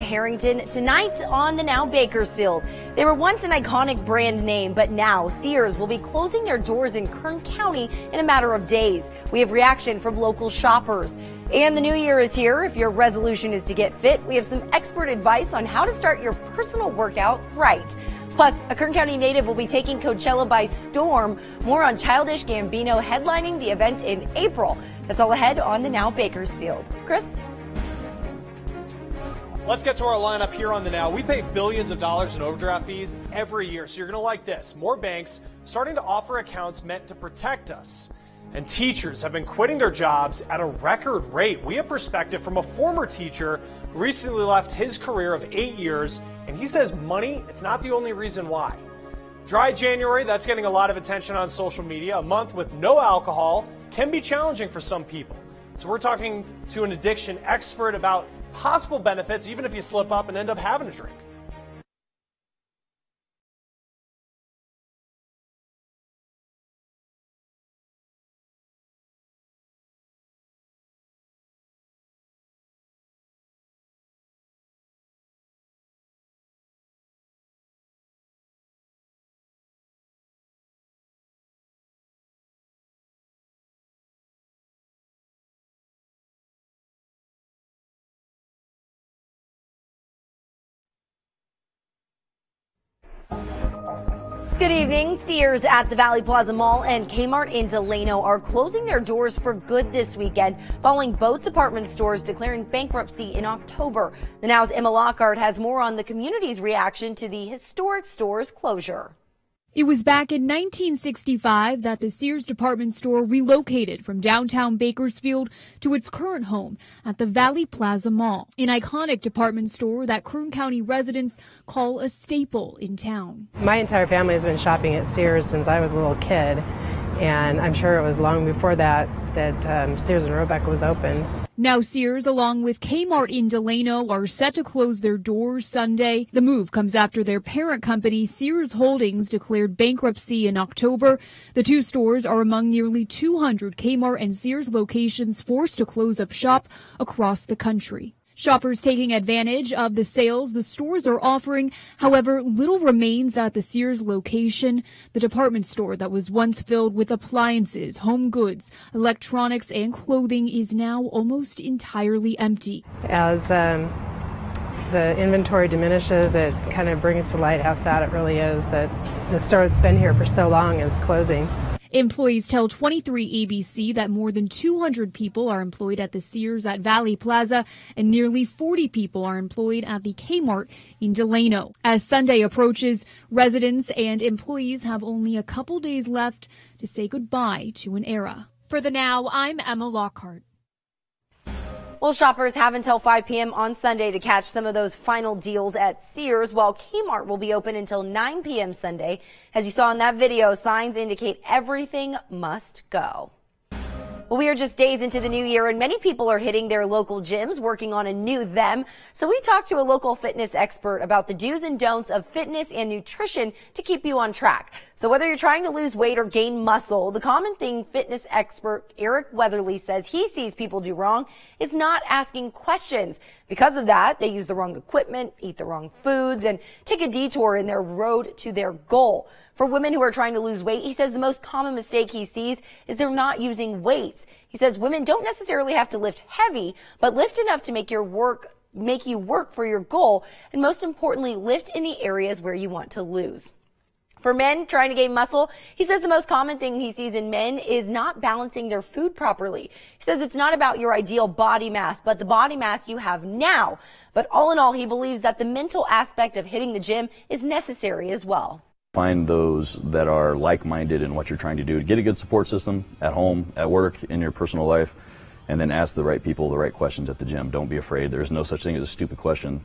Harrington tonight on the Now Bakersfield. They were once an iconic brand name, but now Sears will be closing their doors in Kern County in a matter of days. We have reaction from local shoppers. And the new year is here. If your resolution is to get fit, we have some expert advice on how to start your personal workout right. Plus, a Kern County native will be taking Coachella by storm. More on Childish Gambino headlining the event in April. That's all ahead on the Now Bakersfield. Chris? Let's get to our lineup here on the Now. We pay billions of dollars in overdraft fees every year, so you're going to like this. More banks starting to offer accounts meant to protect us. And teachers have been quitting their jobs at a record rate. We have perspective from a former teacher who recently left his career of 8 years, and he says money, it's not the only reason why. Dry January, that's getting a lot of attention on social media. A month with no alcohol can be challenging for some people. So we're talking to an addiction expert about possible benefits, even if you slip up and end up having a drink. Good evening. Sears at the Valley Plaza Mall and Kmart in Delano are closing their doors for good this weekend, following both department stores declaring bankruptcy in October. The Now's Emma Lockhart has more on the community's reaction to the historic store's closure. It was back in 1965 that the Sears department store relocated from downtown Bakersfield to its current home at the Valley Plaza Mall, an iconic department store that Kern County residents call a staple in town. My entire family has been shopping at Sears since I was a little kid, and I'm sure it was long before that Sears and Roebuck was open. Now Sears, along with Kmart in Delano, are set to close their doors Sunday. The move comes after their parent company, Sears Holdings, declared bankruptcy in October. The two stores are among nearly 200 Kmart and Sears locations forced to close up shop across the country. Shoppers taking advantage of the sales the stores are offering. However, little remains at the Sears location. The department store that was once filled with appliances, home goods, electronics, and clothing is now almost entirely empty. As the inventory diminishes, it kind of brings to light how sad it really is that the store that's been here for so long is closing. Employees tell 23 ABC that more than 200 people are employed at the Sears at Valley Plaza and nearly 40 people are employed at the Kmart in Delano. As Sunday approaches, residents and employees have only a couple days left to say goodbye to an era. For the Now, I'm Emma Lockhart. Well, shoppers have until 5 p.m. on Sunday to catch some of those final deals at Sears, while Kmart will be open until 9 p.m. Sunday. As you saw in that video, signs indicate everything must go. Well, we are just days into the new year, and many people are hitting their local gyms working on a new them. So we talked to a local fitness expert about the do's and don'ts of fitness and nutrition to keep you on track. So whether you're trying to lose weight or gain muscle, the common thing fitness expert Eric Weatherly says he sees people do wrong is not asking questions. Because of that, they use the wrong equipment, eat the wrong foods, and take a detour in their road to their goal. For women who are trying to lose weight, he says the most common mistake he sees is they're not using weights. He says women don't necessarily have to lift heavy, but lift enough to make you work for your goal, and most importantly, lift in the areas where you want to lose. For men trying to gain muscle, he says the most common thing he sees in men is not balancing their food properly. He says it's not about your ideal body mass, but the body mass you have now. But all in all, he believes that the mental aspect of hitting the gym is necessary as well. Find those that are like-minded in what you're trying to do. Get a good support system at home, at work, in your personal life, and then ask the right people the right questions at the gym. Don't be afraid. There's no such thing as a stupid question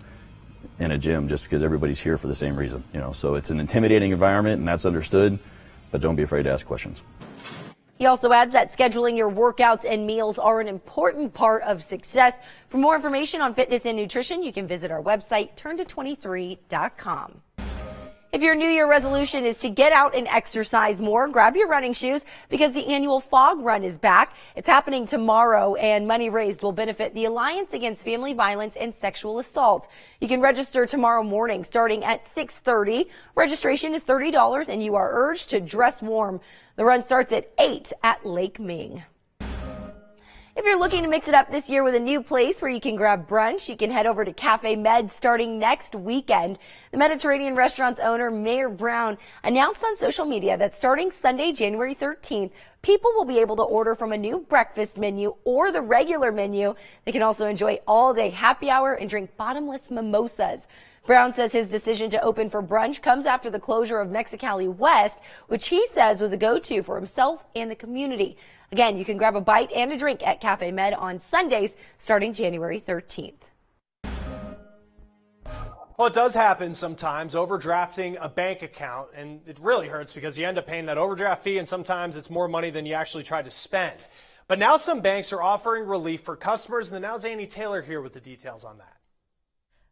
in a gym just because everybody's here for the same reason. So it's an intimidating environment, and that's understood, but don't be afraid to ask questions. He also adds that scheduling your workouts and meals are an important part of success. For more information on fitness and nutrition, you can visit our website, turnto23.com. If your New Year resolution is to get out and exercise more, grab your running shoes because the annual Fog Run is back. It's happening tomorrow, and money raised will benefit the Alliance Against Family Violence and Sexual Assault. You can register tomorrow morning starting at 6:30. Registration is $30, and you are urged to dress warm. The run starts at 8 at Lake Ming. If you're looking to mix it up this year with a new place where you can grab brunch, you can head over to Cafe Med starting next weekend. The Mediterranean restaurant's owner, Mayor Brown, announced on social media that starting Sunday, January 13th, people will be able to order from a new breakfast menu or the regular menu. They can also enjoy all-day happy hour and drink bottomless mimosas. Brown says his decision to open for brunch comes after the closure of Mexicali West, which he says was a go-to for himself and the community. Again, you can grab a bite and a drink at Cafe Med on Sundays starting January 13th. Well, it does happen sometimes, overdrafting a bank account, and it really hurts because you end up paying that overdraft fee, and sometimes it's more money than you actually tried to spend. But now some banks are offering relief for customers, and now Zany Taylor here with the details on that.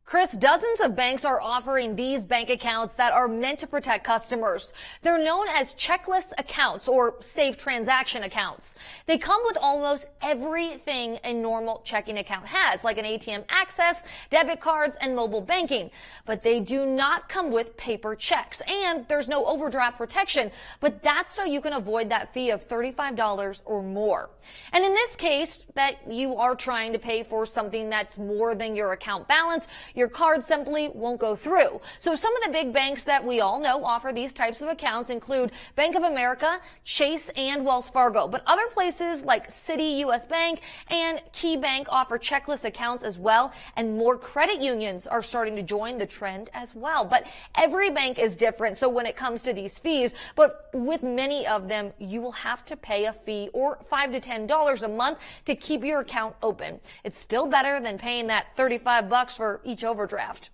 Chris, dozens of banks are offering these bank accounts that are meant to protect customers. They're known as checklist accounts or safe transaction accounts. They come with almost everything a normal checking account has, like an ATM access, debit cards, and mobile banking. But they do not come with paper checks, and there's no overdraft protection. But that's so you can avoid that fee of $35 or more. And in this case, that you are trying to pay for something that's more than your account balance, your card simply won't go through. So some of the big banks that we all know offer these types of accounts include Bank of America, Chase, and Wells Fargo. But other places like Citi, U.S. Bank, and Key Bank offer checklist accounts as well. And more credit unions are starting to join the trend as well. But every bank is different. So when it comes to these fees, but with many of them, you will have to pay a fee or $5 to $10 a month to keep your account open. It's still better than paying that $35 for each overdraft.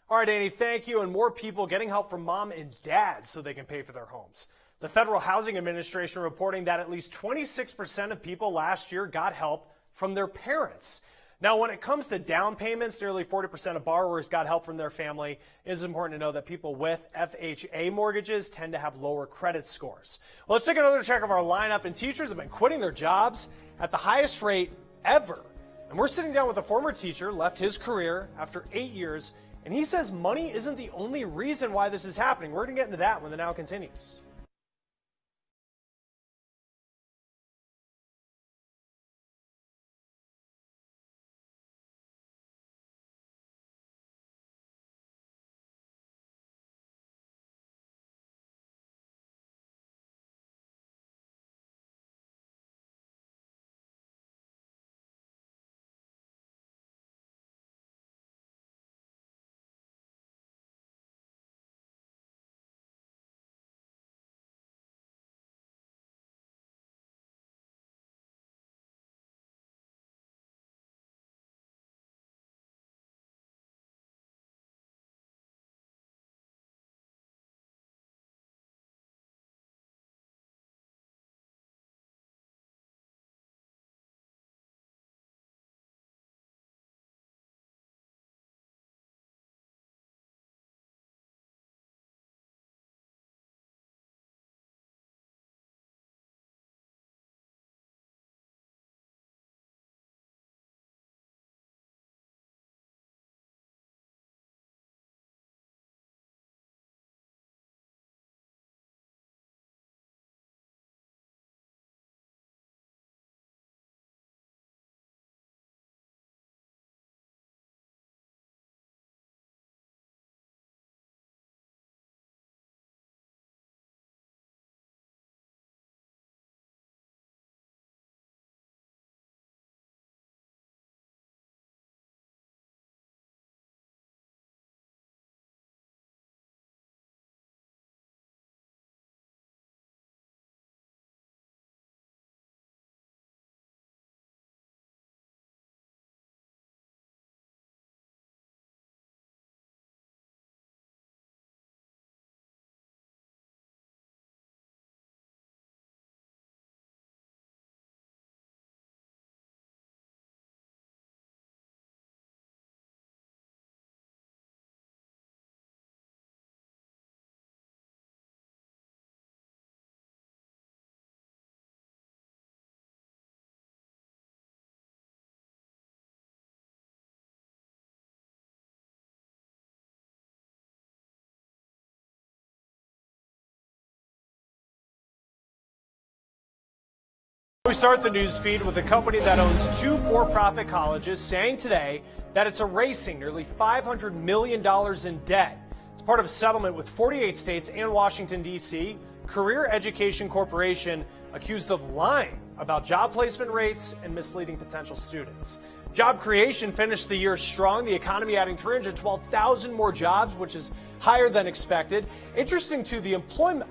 All right, Annie, thank you. And more people getting help from mom and dad so they can pay for their homes. The Federal Housing Administration reporting that at least 26% of people last year got help from their parents. Now, when it comes to down payments, nearly 40% of borrowers got help from their family. It is important to know that people with FHA mortgages tend to have lower credit scores. Well, let's take another check of our lineup, and teachers have been quitting their jobs at the highest rate ever. And we're sitting down with a former teacher, left his career after 8 years, and he says money isn't the only reason why this is happening. We're going to get into that when the Now continues. We start the news feed with a company that owns 2 for-profit colleges saying today that it's erasing nearly $500 million in debt. It's part of a settlement with 48 states and Washington, D.C. Career Education Corporation accused of lying about job placement rates and misleading potential students. Job creation finished the year strong, the economy adding 312,000 more jobs, which is higher than expected. Interesting too, the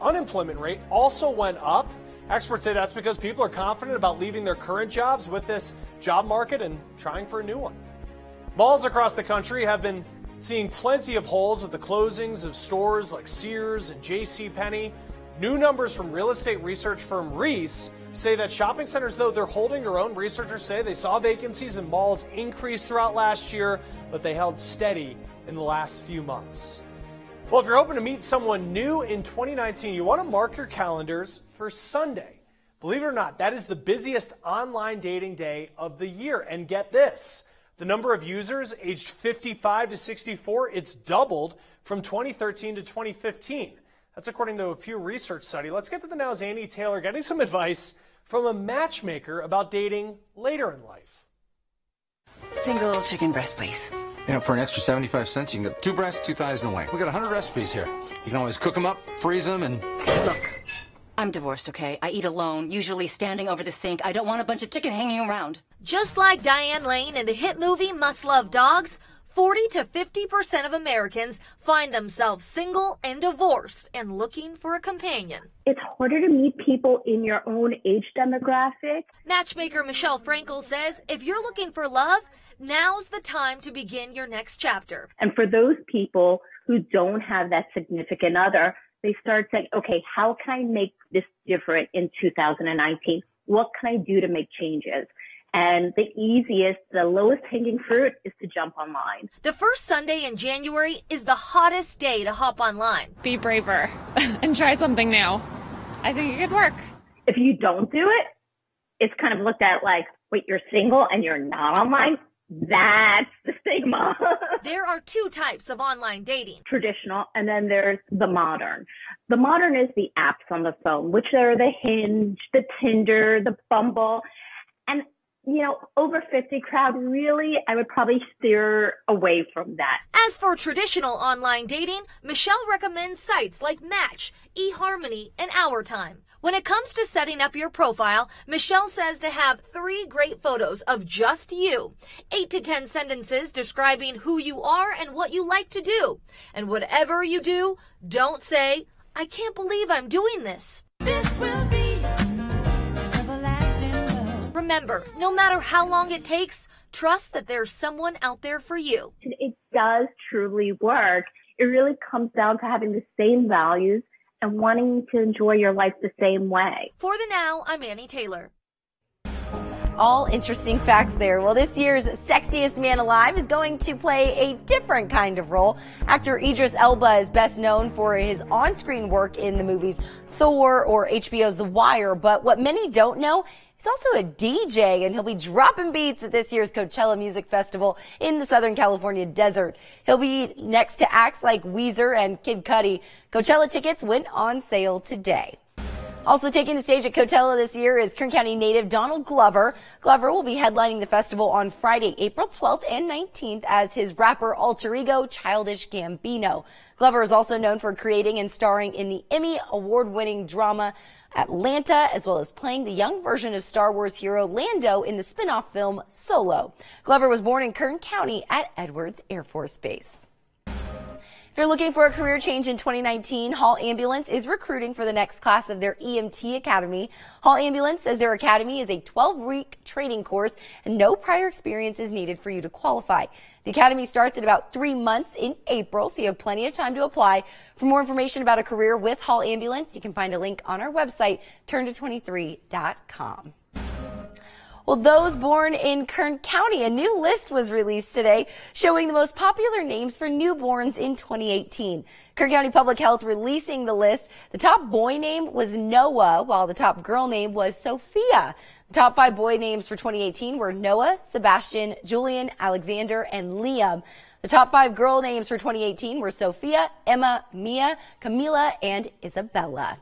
unemployment rate also went up. Experts say that's because people are confident about leaving their current jobs with this job market and trying for a new one. Malls across the country have been seeing plenty of holes with the closings of stores like Sears and JCPenney. New numbers from real estate research firm Reese say that shopping centers, though they're holding their own, researchers say they saw vacancies in malls increase throughout last year, but they held steady in the last few months. Well, if you're hoping to meet someone new in 2019, you want to mark your calendars for Sunday. Believe it or not, that is the busiest online dating day of the year. And get this, the number of users aged 55 to 64, it's doubled from 2013 to 2015. That's according to a Pew Research study. Let's get to the Now's Andy Taylor getting some advice from a matchmaker about dating later in life. Single chicken breast, please. You know, for an extra 75 cents, you can get 2 breasts, 2 thighs, and a wing. We got 100 recipes here. You can always cook them up, freeze them, and look. I'm divorced, okay? I eat alone, usually standing over the sink. I don't want a bunch of chicken hanging around. Just like Diane Lane in the hit movie Must Love Dogs, 40 to 50% of Americans find themselves single and divorced and looking for a companion. It's harder to meet people in your own age demographic. Matchmaker Michelle Frankel says if you're looking for love, now's the time to begin your next chapter. And for those people who don't have that significant other, they start saying, okay, how can I make this different in 2019? What can I do to make changes? And the easiest, the lowest hanging fruit is to jump online. The first Sunday in January is the hottest day to hop online. Be braver and try something new. I think it could work. If you don't do it, it's kind of looked at like, wait, you're single and you're not online? That's the stigma. There are 2 types of online dating. Traditional, and then there's the modern. The modern is the apps on the phone, which are the Hinge, the Tinder, the Bumble. And you know, over 50 crowd, really, I would probably steer away from that. As for traditional online dating, Michelle recommends sites like Match, eHarmony, and Our Time. When it comes to setting up your profile, Michelle says to have 3 great photos of just you, 8 to 10 sentences describing who you are and what you like to do. And whatever you do, don't say, I can't believe I'm doing this. This will be Remember, no matter how long it takes, trust that there's someone out there for you. It does truly work. It really comes down to having the same values and wanting to enjoy your life the same way. For the Now, I'm Annie Taylor. All interesting facts there. Well, this year's Sexiest Man Alive is going to play a different kind of role. Actor Idris Elba is best known for his on-screen work in the movies Thor or HBO's The Wire, but what many don't know, he's also a DJ, and he'll be dropping beats at this year's Coachella Music Festival in the Southern California desert. He'll be next to acts like Weezer and Kid Cudi. Coachella tickets went on sale today. Also taking the stage at Coachella this year is Kern County native Donald Glover. Glover will be headlining the festival on Friday, April 12th and 19th as his rapper alter ego, Childish Gambino. Glover is also known for creating and starring in the Emmy award-winning drama Atlanta, as well as playing the young version of Star Wars hero Lando in the spin-off film Solo. Glover was born in Kern County at Edwards Air Force Base. If you're looking for a career change in 2019, Hall Ambulance is recruiting for the next class of their EMT Academy. Hall Ambulance says their academy is a 12-week training course and no prior experience is needed for you to qualify. The academy starts in about 3 months in April, so you have plenty of time to apply. For more information about a career with Hall Ambulance, you can find a link on our website, turnto23.com. Well, those born in Kern County, a new list was released today showing the most popular names for newborns in 2018. Kern County Public Health releasing the list. The top boy name was Noah, while the top girl name was Sophia. The top 5 boy names for 2018 were Noah, Sebastian, Julian, Alexander, and Liam. The top 5 girl names for 2018 were Sophia, Emma, Mia, Camila, and Isabella.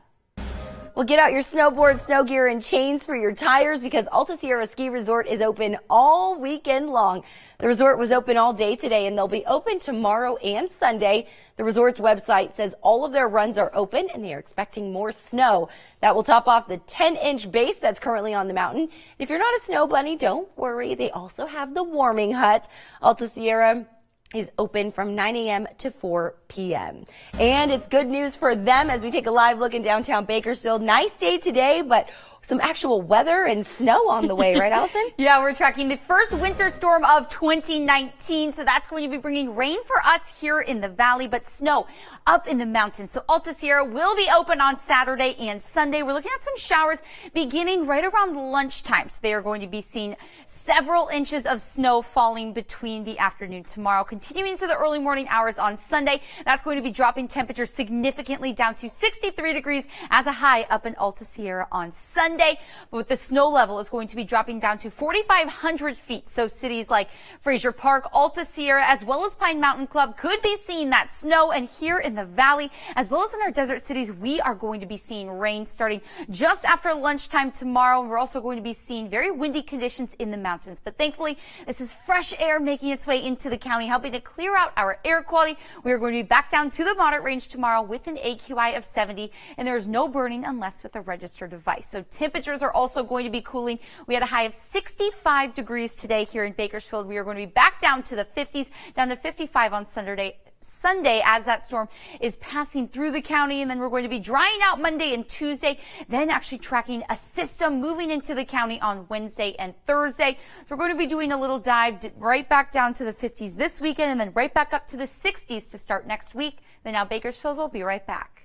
Well, get out your snowboard, snow gear, and chains for your tires because Alta Sierra Ski Resort is open all weekend long. The resort was open all day today, and they'll be open tomorrow and Sunday. The resort's website says all of their runs are open, and they are expecting more snow. That will top off the 10-inch base that's currently on the mountain. If you're not a snow bunny, don't worry. They also have the warming hut. Alta Sierra is open from 9 a.m. to 4 p.m. And it's good news for them as we take a live look in downtown Bakersfield. Nice day today, but some actual weather and snow on the way, right, Allison? Yeah, we're tracking the first winter storm of 2019. So that's going to be bringing rain for us here in the valley, but snow up in the mountains. So Alta Sierra will be open on Saturday and Sunday. We're looking at some showers beginning right around lunchtime. So they are going to be seeing several inches of snow falling between the afternoon tomorrow, continuing into the early morning hours on Sunday. That's going to be dropping temperatures significantly down to 63 degrees as a high up in Alta Sierra on Sunday. But with the snow level, it's going to be dropping down to 4,500 feet. So cities like Fraser Park, Alta Sierra, as well as Pine Mountain Club could be seeing that snow. And here in the valley, as well as in our desert cities, we are going to be seeing rain starting just after lunchtime tomorrow. We're also going to be seeing very windy conditions in the mountains. But thankfully, this is fresh air making its way into the county, helping to clear out our air quality. We are going to be back down to the moderate range tomorrow with an AQI of 70, and there is no burning unless with a registered device. So temperatures are also going to be cooling. We had a high of 65 degrees today here in Bakersfield. We are going to be back down to the 50s, down to 55 on Sunday as that storm is passing through the county, and then we're going to be drying out Monday and Tuesday, then actually tracking a system moving into the county on Wednesday and Thursday. So we're going to be doing a little dive right back down to the 50s this weekend and then right back up to the 60s to start next week. Then now Bakersfield will be right back.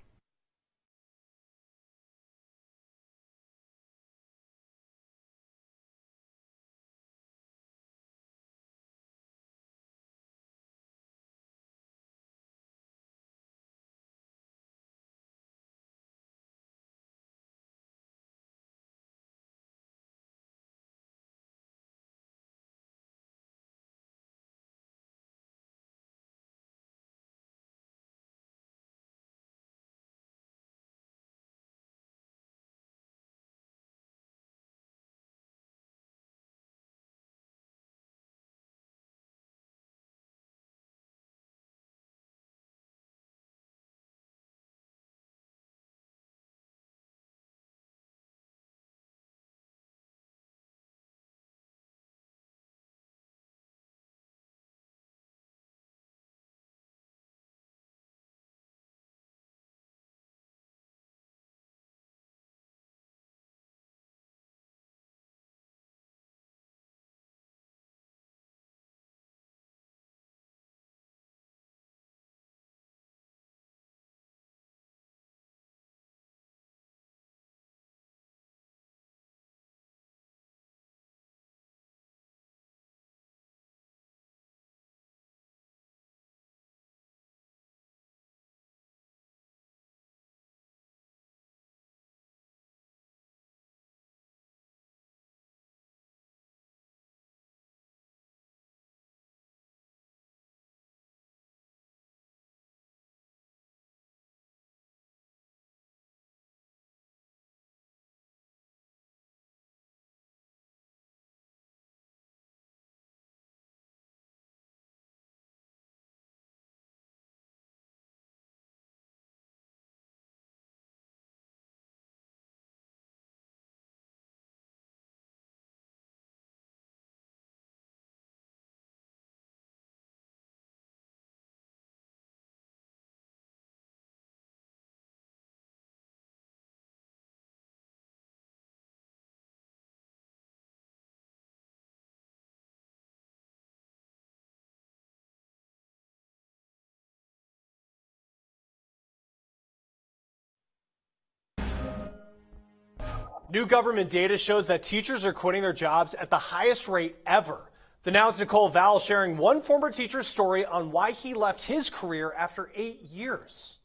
New government data shows that teachers are quitting their jobs at the highest rate ever. The Now's Nicole Val sharing one former teacher's story on why he left his career after 8 years.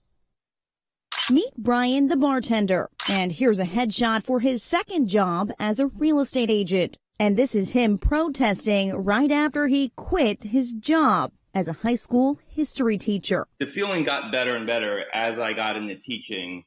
Meet Brian, the bartender. And here's a headshot for his second job as a real estate agent. And this is him protesting right after he quit his job as a high school history teacher. The feeling got better and better as I got into teaching.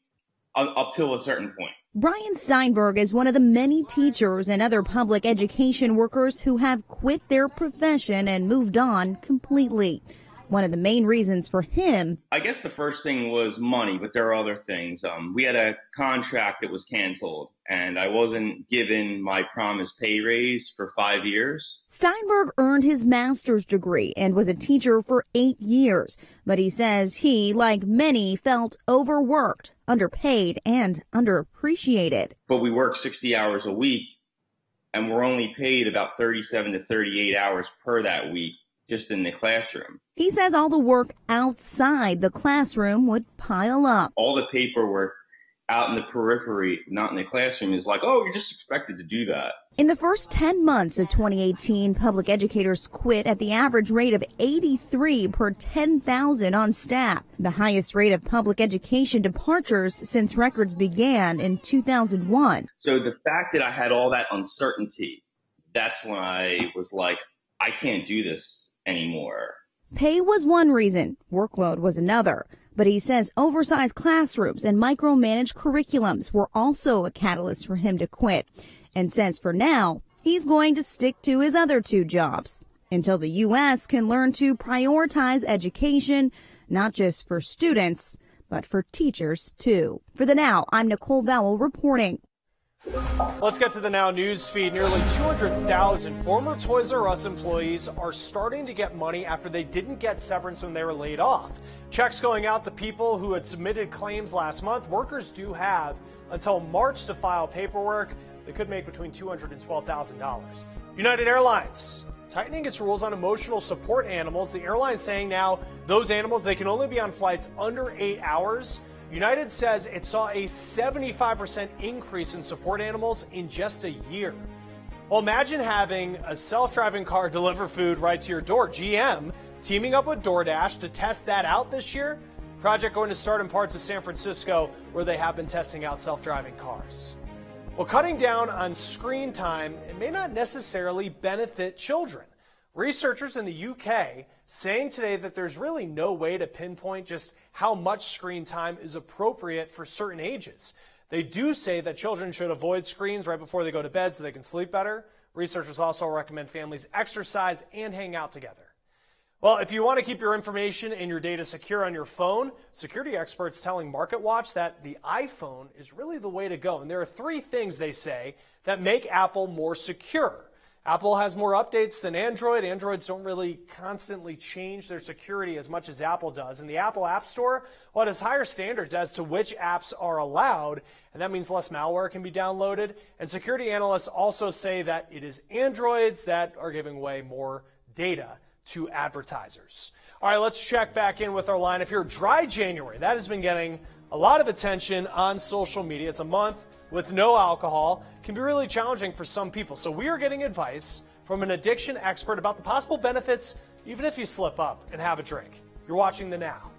up till a certain point. Brian Steinberg is one of the many teachers and other public education workers who have quit their profession and moved on completely. One of the main reasons for him, I guess the first thing was money, but there are other things. We had a contract that was canceled, and I wasn't given my promised pay raise for 5 years. Steinberg earned his master's degree and was a teacher for 8 years. But he says he, like many, felt overworked, underpaid, and underappreciated. But we work 60 hours a week, and we're only paid about 37 to 38 hours per that week, just in the classroom. He says all the work outside the classroom would pile up. All the paperwork out in the periphery, not in the classroom, is like, oh, you're just expected to do that. In the first 10 months of 2018, public educators quit at the average rate of 83 per 10,000 on staff, the highest rate of public education departures since records began in 2001. So the fact that I had all that uncertainty, that's when I was like, I can't do this anymore. Pay was one reason, workload was another. But he says oversized classrooms and micromanaged curriculums were also a catalyst for him to quit. And says for now, he's going to stick to his other 2 jobs until the U.S. can learn to prioritize education, not just for students, but for teachers too. For the Now, I'm Nicole Vowell reporting. Let's get to the Now news feed. Nearly 200,000 former Toys R Us employees are starting to get money after they didn't get severance when they were laid off. Checks going out to people who had submitted claims last month. Workers do have until March to file paperwork. They could make between $200,000 and $12,000. United Airlines tightening its rules on emotional support animals. The airline saying now those animals, they can only be on flights under 8 hours. United says it saw a 75% increase in support animals in just a year. Well, imagine having a self-driving car deliver food right to your door. GM teaming up with DoorDash to test that out this year. Project going to start in parts of San Francisco where they have been testing out self-driving cars. Well, cutting down on screen time, it may not necessarily benefit children. Researchers in the UK saying today that there's really no way to pinpoint just how much screen time is appropriate for certain ages. They do say that children should avoid screens right before they go to bed so they can sleep better. Researchers also recommend families exercise and hang out together. Well, if you want to keep your information and your data secure on your phone, security experts telling MarketWatch that the iPhone is really the way to go. And there are 3 things they say that make Apple more secure. Apple has more updates than Android. Androids don't really constantly change their security as much as Apple does. And the Apple App Store, well, it has higher standards as to which apps are allowed, and that means less malware can be downloaded. And security analysts also say that it is Androids that are giving away more data to advertisers. All right, let's check back in with our lineup here. Dry January, that has been getting a lot of attention on social media. It's a month with no alcohol. Can be really challenging for some people. So we are getting advice from an addiction expert about the possible benefits even if you slip up and have a drink. You're watching The Now.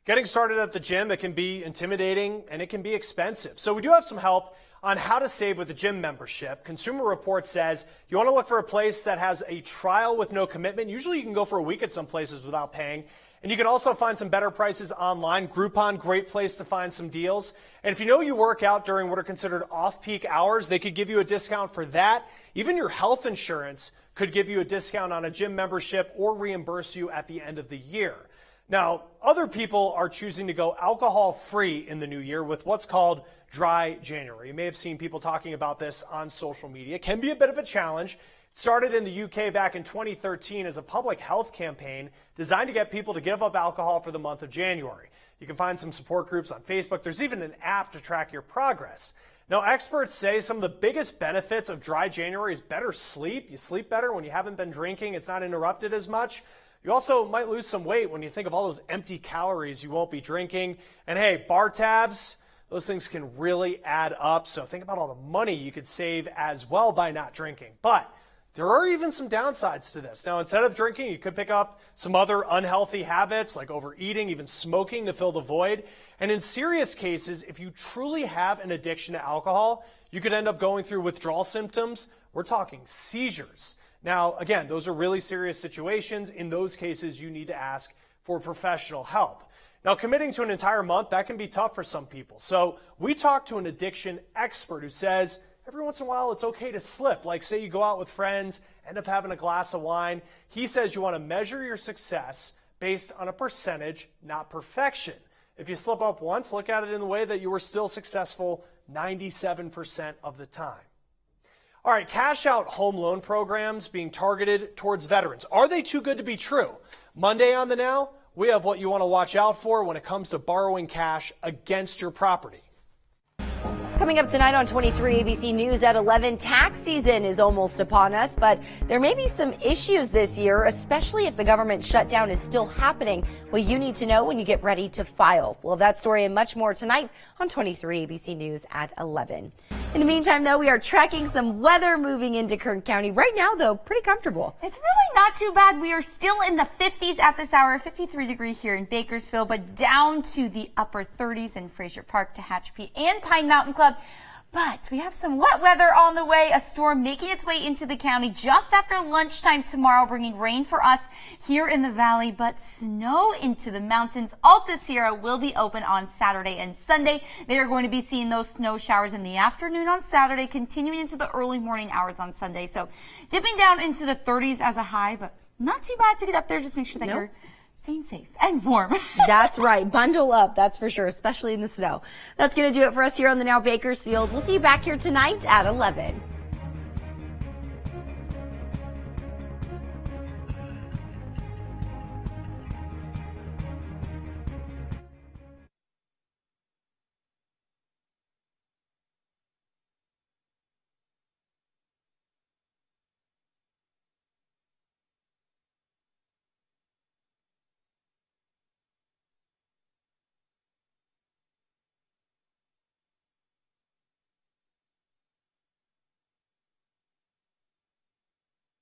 Getting started at the gym, it can be intimidating and it can be expensive. So we do have some help on how to save with a gym membership. Consumer Reports says you want to look for a place that has a trial with no commitment. Usually you can go for a week at some places without paying. And you can also find some better prices online. Groupon, great place to find some deals. And if you know you work out during what are considered off-peak hours, they could give you a discount for that. Even your health insurance could give you a discount on a gym membership or reimburse you at the end of the year. Now, other people are choosing to go alcohol-free in the new year with what's called Dry January. You may have seen people talking about this on social media. It can be a bit of a challenge. It started in the UK back in 2013 as a public health campaign designed to get people to give up alcohol for the month of January. You can find some support groups on Facebook. There's even an app to track your progress. Now, experts say some of the biggest benefits of Dry January is better sleep. You sleep better when you haven't been drinking. It's not interrupted as much. You also might lose some weight when you think of all those empty calories you won't be drinking. And hey, bar tabs, those things can really add up. So think about all the money you could save as well by not drinking. But there are even some downsides to this. Now, instead of drinking, you could pick up some other unhealthy habits like overeating, even smoking to fill the void. And in serious cases, if you truly have an addiction to alcohol, you could end up going through withdrawal symptoms. We're talking seizures. Now, again, those are really serious situations. In those cases, you need to ask for professional help. Now, committing to an entire month, that can be tough for some people. So we talked to an addiction expert who says every once in a while it's okay to slip. Like say you go out with friends, end up having a glass of wine. He says you want to measure your success based on a percentage, not perfection. If you slip up once, look at it in the way that you were still successful 97% of the time. All right, cash out home loan programs being targeted towards veterans. Are they too good to be true? Monday on the Now, we have what you want to watch out for when it comes to borrowing cash against your property. Coming up tonight on 23 ABC News at 11, tax season is almost upon us, but there may be some issues this year, especially if the government shutdown is still happening. What you need to know when you get ready to file. We'll have that story and much more tonight on 23 ABC News at 11. In the meantime, though, we are tracking some weather moving into Kern County. Right now, though, pretty comfortable. It's really not too bad. We are still in the 50s at this hour, 53 degrees here in Bakersfield, but down to the upper 30s in Fraser Park, Tehachapi, and Pine Mountain Club. But we have some wet weather on the way, a storm making its way into the county just after lunchtime tomorrow, bringing rain for us here in the valley, but snow into the mountains. Alta Sierra will be open on Saturday and Sunday. They are going to be seeing those snow showers in the afternoon on Saturday, continuing into the early morning hours on Sunday. So dipping down into the 30s as a high, but not too bad to get up there. Just make sure that you're staying safe and warm. That's right. Bundle up. That's for sure, especially in the snow. That's going to do it for us here on the Now Bakersfield. We'll see you back here tonight at 11.